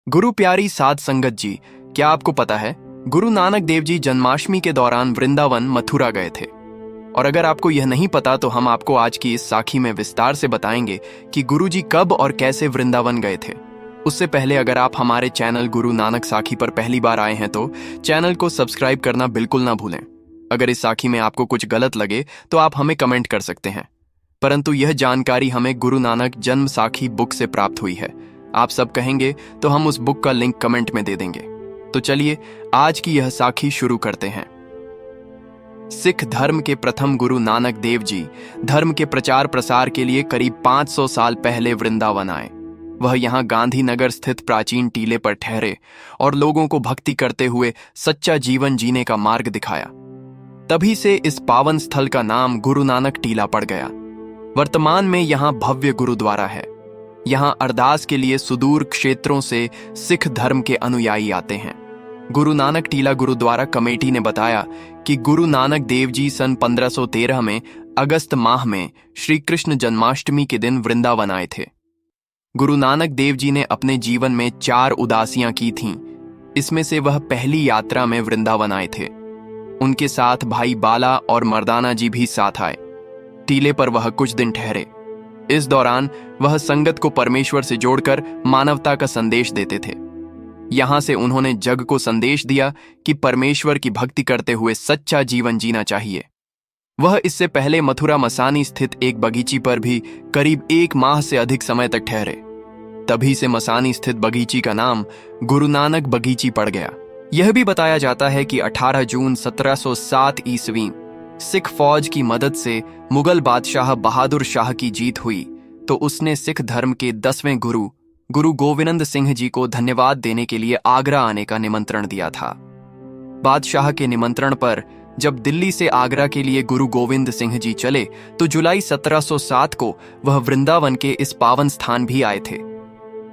गुरु प्यारी साध संगत जी, क्या आपको पता है गुरु नानक देव जी जन्माष्टमी के दौरान वृंदावन मथुरा गए थे। और अगर आपको यह नहीं पता तो हम आपको आज की इस साखी में विस्तार से बताएंगे कि गुरु जी कब और कैसे वृंदावन गए थे। उससे पहले अगर आप हमारे चैनल गुरु नानक साखी पर पहली बार आए हैं तो चैनल को सब्सक्राइब करना बिल्कुल ना भूलें। अगर इस साखी में आपको कुछ गलत लगे तो आप हमें कमेंट कर सकते हैं, परंतु यह जानकारी हमें गुरु नानक जन्म साखी बुक से प्राप्त हुई है। आप सब कहेंगे तो हम उस बुक का लिंक कमेंट में दे देंगे। तो चलिए आज की यह साखी शुरू करते हैं। सिख धर्म के प्रथम गुरु नानक देव जी धर्म के प्रचार प्रसार के लिए करीब 500 साल पहले वृंदावन आए। वह यहाँ गांधीनगर स्थित प्राचीन टीले पर ठहरे और लोगों को भक्ति करते हुए सच्चा जीवन जीने का मार्ग दिखाया। तभी से इस पावन स्थल का नाम गुरु नानक टीला पड़ गया। वर्तमान में यहाँ भव्य गुरुद्वारा है। यहाँ अरदास के लिए सुदूर क्षेत्रों से सिख धर्म के अनुयायी आते हैं। गुरु नानक टीला गुरुद्वारा कमेटी ने बताया कि गुरु नानक देव जी सन 1513 में अगस्त माह में श्री कृष्ण जन्माष्टमी के दिन वृंदावन आए थे। गुरु नानक देव जी ने अपने जीवन में 4 उदासियां की थीं। इसमें से वह पहली यात्रा में वृंदावन आए थे। उनके साथ भाई बाला और मर्दाना जी भी साथ आए। टीले पर वह कुछ दिन ठहरे। इस दौरान वह संगत को परमेश्वर से जोड़कर मानवता का संदेश देते थे। यहां से उन्होंने जग को संदेश दिया कि परमेश्वर की भक्ति करते हुए सच्चा जीवन जीना चाहिए। वह इससे पहले मथुरा मसानी स्थित एक बगीची पर भी करीब 1 माह से अधिक समय तक ठहरे। तभी से मसानी स्थित बगीची का नाम गुरु नानक बगीची पड़ गया। यह भी बताया जाता है कि 18 जून 1707 ईस्वी सिख फौज की मदद से मुगल बादशाह बहादुर शाह की जीत हुई तो उसने सिख धर्म के 10वें गुरु गुरु गोविंद सिंह जी को धन्यवाद देने के लिए आगरा आने का निमंत्रण दिया था। बादशाह के निमंत्रण पर जब दिल्ली से आगरा के लिए गुरु गोविंद सिंह जी चले तो जुलाई 1707 को वह वृंदावन के इस पावन स्थान भी आए थे।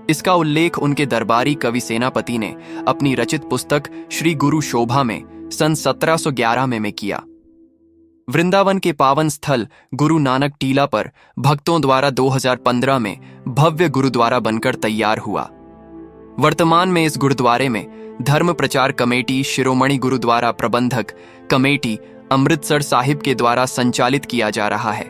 इसका उल्लेख उनके दरबारी कवि सेनापति ने अपनी रचित पुस्तक श्री गुरु शोभा में सन 1711 में किया। वृंदावन के पावन स्थल गुरु नानक टीला पर भक्तों द्वारा 2015 में भव्य गुरुद्वारा बनकर तैयार हुआ। वर्तमान में इस गुरुद्वारे में धर्म प्रचार कमेटी शिरोमणि गुरुद्वारा प्रबंधक कमेटी अमृतसर साहिब के द्वारा संचालित किया जा रहा है।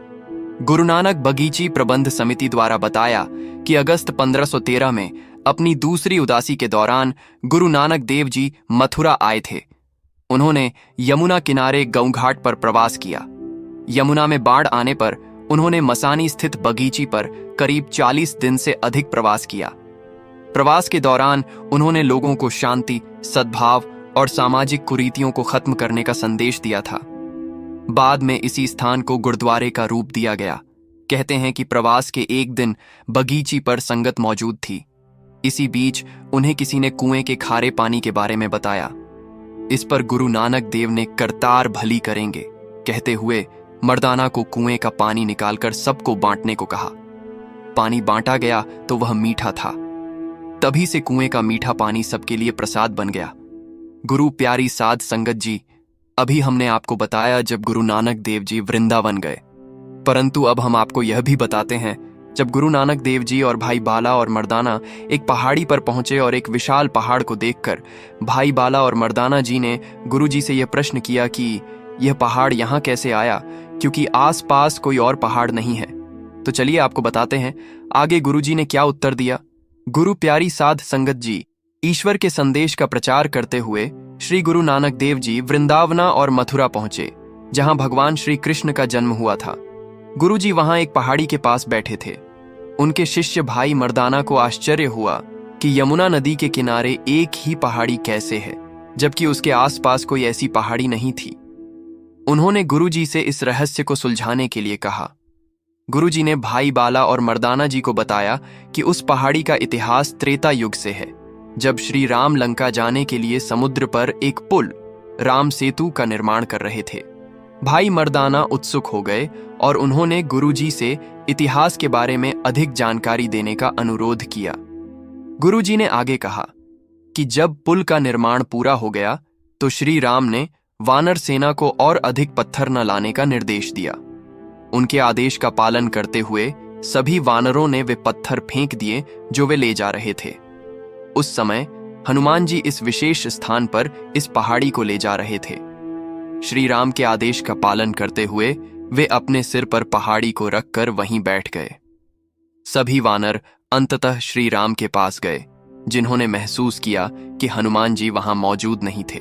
गुरु नानक बगीची प्रबंध समिति द्वारा बताया कि अगस्त 1513 में अपनी दूसरी उदासी के दौरान गुरु नानक देव जी मथुरा आए थे। उन्होंने यमुना किनारे गौघाट पर प्रवास किया। यमुना में बाढ़ आने पर उन्होंने मसानी स्थित बगीची पर करीब 40 दिन से अधिक प्रवास किया। प्रवास के दौरान उन्होंने लोगों को शांति, सद्भाव और सामाजिक कुरीतियों को खत्म करने का संदेश दिया था। बाद में इसी स्थान को गुरुद्वारे का रूप दिया गया। कहते हैं कि प्रवास के एक दिन बगीची पर संगत मौजूद थी। इसी बीच उन्हें किसी ने कुएं के खारे पानी के बारे में बताया। इस पर गुरु नानक देव ने करतार भली करेंगे कहते हुए मर्दाना को कुएं का पानी निकालकर सबको बांटने को कहा। पानी बांटा गया तो वह मीठा था। तभी से कुएं का मीठा पानी सबके लिए प्रसाद बन गया। गुरु प्यारी साध संगत जी, अभी हमने आपको बताया जब गुरु नानक देव जी वृंदावन गए, परंतु अब हम आपको यह भी बताते हैं जब गुरु नानक देव जी और भाई बाला और मर्दाना एक पहाड़ी पर पहुंचे और एक विशाल पहाड़ को देखकर भाई बाला और मर्दाना जी ने गुरु जी से यह प्रश्न किया कि यह पहाड़ यहाँ कैसे आया, क्योंकि आसपास कोई और पहाड़ नहीं है। तो चलिए आपको बताते हैं आगे गुरु जी ने क्या उत्तर दिया। गुरु प्यारी साध संगत जी, ईश्वर के संदेश का प्रचार करते हुए श्री गुरु नानक देव जी वृंदावना और मथुरा पहुंचे, जहां भगवान श्री कृष्ण का जन्म हुआ था। गुरु जी वहां एक पहाड़ी के पास बैठे थे। उनके शिष्य भाई मर्दाना को आश्चर्य हुआ कि यमुना नदी के किनारे एक ही पहाड़ी कैसे है, जबकि उसके आसपास कोई ऐसी पहाड़ी नहीं थी। उन्होंने गुरु जी से इस रहस्य को सुलझाने के लिए कहा। गुरु जी ने भाई बाला और मर्दाना जी को बताया कि उस पहाड़ी का इतिहास त्रेता युग से है, जब श्री राम लंका जाने के लिए समुद्र पर एक पुल राम सेतु का निर्माण कर रहे थे। भाई मर्दाना उत्सुक हो गए और उन्होंने गुरुजी से इतिहास के बारे में अधिक जानकारी देने का अनुरोध किया। गुरुजी ने आगे कहा कि जब पुल का निर्माण पूरा हो गया तो श्री राम ने वानर सेना को और अधिक पत्थर न लाने का निर्देश दिया। उनके आदेश का पालन करते हुए सभी वानरों ने वे पत्थर फेंक दिए जो वे ले जा रहे थे। उस समय हनुमान जी इस विशेष स्थान पर इस पहाड़ी को ले जा रहे थे। श्री राम के आदेश का पालन करते हुए वे अपने सिर पर पहाड़ी को रखकर वहीं बैठ गए। सभी वानर अंततः श्री राम के पास गए, जिन्होंने महसूस किया कि हनुमान जी वहां मौजूद नहीं थे।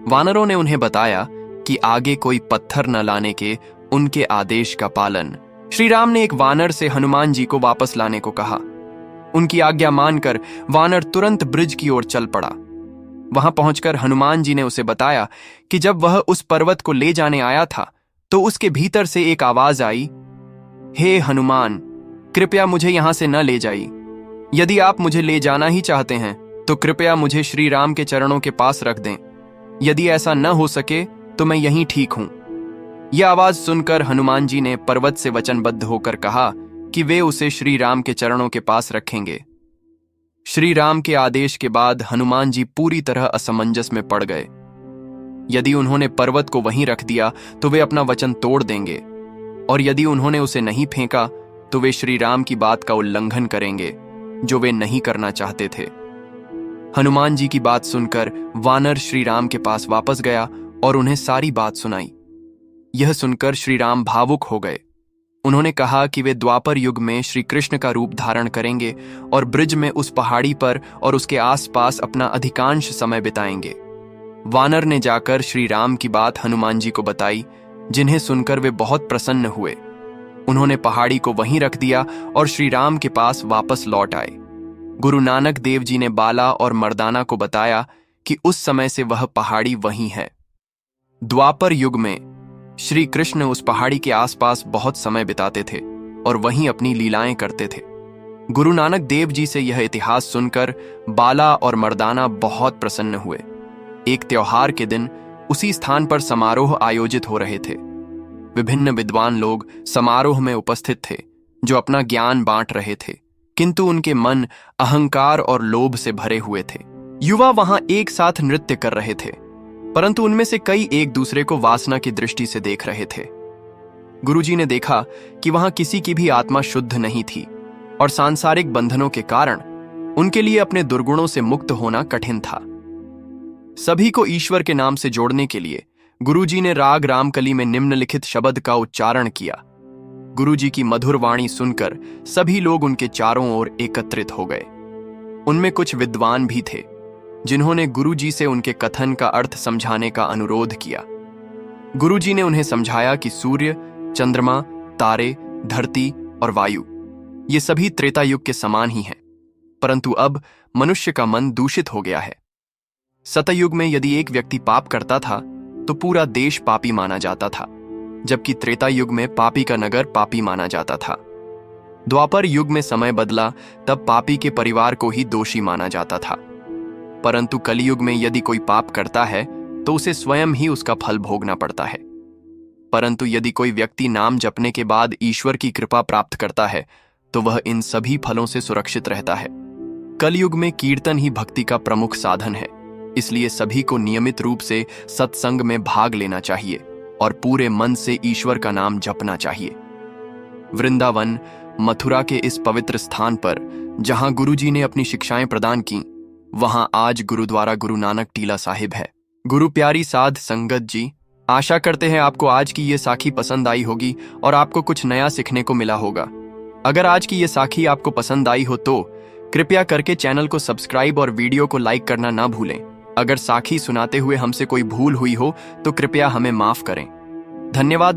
वानरों ने उन्हें बताया कि आगे कोई पत्थर न लाने के उनके आदेश का पालन। श्री राम ने एक वानर से हनुमान जी को वापस लाने को कहा। उनकी आज्ञा मानकर वानर तुरंत ब्रिज की ओर चल पड़ा। वहां पहुंचकर हनुमान जी ने उसे बताया कि जब वह उस पर्वत को ले जाने आया था तो उसके भीतर से एक आवाज आई, हे हनुमान, कृपया मुझे यहां से न ले जाइए। यदि आप मुझे ले जाना ही चाहते हैं तो कृपया मुझे श्री राम के चरणों के पास रख दें। यदि ऐसा न हो सके तो मैं यहीं ठीक हूं। यह आवाज सुनकर हनुमान जी ने पर्वत से वचनबद्ध होकर कहा कि वे उसे श्री राम के चरणों के पास रखेंगे। श्री राम के आदेश के बाद हनुमान जी पूरी तरह असमंजस में पड़ गए। यदि उन्होंने पर्वत को वहीं रख दिया तो वे अपना वचन तोड़ देंगे, और यदि उन्होंने उसे नहीं फेंका तो वे श्री राम की बात का उल्लंघन करेंगे, जो वे नहीं करना चाहते थे। हनुमान जी की बात सुनकर वानर श्री राम के पास वापस गया और उन्हें सारी बात सुनाई। यह सुनकर श्री राम भावुक हो गए। उन्होंने कहा कि वे द्वापर युग में श्री कृष्ण का रूप धारण करेंगे और ब्रिज में उस पहाड़ी पर और उसके आसपास अपना अधिकांश समय बिताएंगे। वानर ने जाकर श्री राम की बात हनुमान जी को बताई, जिन्हें सुनकर वे बहुत प्रसन्न हुए। उन्होंने पहाड़ी को वहीं रख दिया और श्री राम के पास वापस लौट आए। गुरु नानक देव जी ने बाला और मर्दाना को बताया कि उस समय से वह पहाड़ी वहीं है। द्वापर युग में श्री कृष्ण उस पहाड़ी के आसपास बहुत समय बिताते थे और वहीं अपनी लीलाएं करते थे। गुरु नानक देव जी से यह इतिहास सुनकर बाला और मर्दाना बहुत प्रसन्न हुए। एक त्योहार के दिन उसी स्थान पर समारोह आयोजित हो रहे थे। विभिन्न विद्वान लोग समारोह में उपस्थित थे, जो अपना ज्ञान बांट रहे थे, किंतु उनके मन अहंकार और लोभ से भरे हुए थे। युवा वहां एक साथ नृत्य कर रहे थे, परंतु उनमें से कई एक दूसरे को वासना की दृष्टि से देख रहे थे। गुरुजी ने देखा कि वहां किसी की भी आत्मा शुद्ध नहीं थी और सांसारिक बंधनों के कारण उनके लिए अपने दुर्गुणों से मुक्त होना कठिन था। सभी को ईश्वर के नाम से जोड़ने के लिए गुरुजी ने राग रामकली में निम्नलिखित शब्द का उच्चारण किया। गुरुजी की मधुर वाणी सुनकर सभी लोग उनके चारों ओर एकत्रित हो गए। उनमें कुछ विद्वान भी थे, जिन्होंने गुरुजी से उनके कथन का अर्थ समझाने का अनुरोध किया। गुरुजी ने उन्हें समझाया कि सूर्य, चंद्रमा, तारे, धरती और वायु ये सभी त्रेता युग के समान ही हैं, परंतु अब मनुष्य का मन दूषित हो गया है। सतयुग में यदि एक व्यक्ति पाप करता था तो पूरा देश पापी माना जाता था, जबकि त्रेता युग में पापी का नगर पापी माना जाता था। द्वापर युग में समय बदला, तब पापी के परिवार को ही दोषी माना जाता था। परंतु कलयुग में यदि कोई पाप करता है तो उसे स्वयं ही उसका फल भोगना पड़ता है। परंतु यदि कोई व्यक्ति नाम जपने के बाद ईश्वर की कृपा प्राप्त करता है तो वह इन सभी फलों से सुरक्षित रहता है। कलयुग में कीर्तन ही भक्ति का प्रमुख साधन है, इसलिए सभी को नियमित रूप से सत्संग में भाग लेना चाहिए और पूरे मन से ईश्वर का नाम जपना चाहिए। वृंदावन, मथुरा के इस पवित्र स्थान पर जहां गुरुजी ने अपनी शिक्षाएं प्रदान की, वहां आज गुरुद्वारा गुरु नानक टीला साहिब है। गुरु प्यारी साध संगत जी, आशा करते हैं आपको आज की ये साखी पसंद आई होगी और आपको कुछ नया सीखने को मिला होगा। अगर आज की ये साखी आपको पसंद आई हो तो कृपया करके चैनल को सब्सक्राइब और वीडियो को लाइक करना ना भूलें। अगर साखी सुनाते हुए हमसे कोई भूल हुई हो तो कृपया हमें माफ करें। धन्यवाद।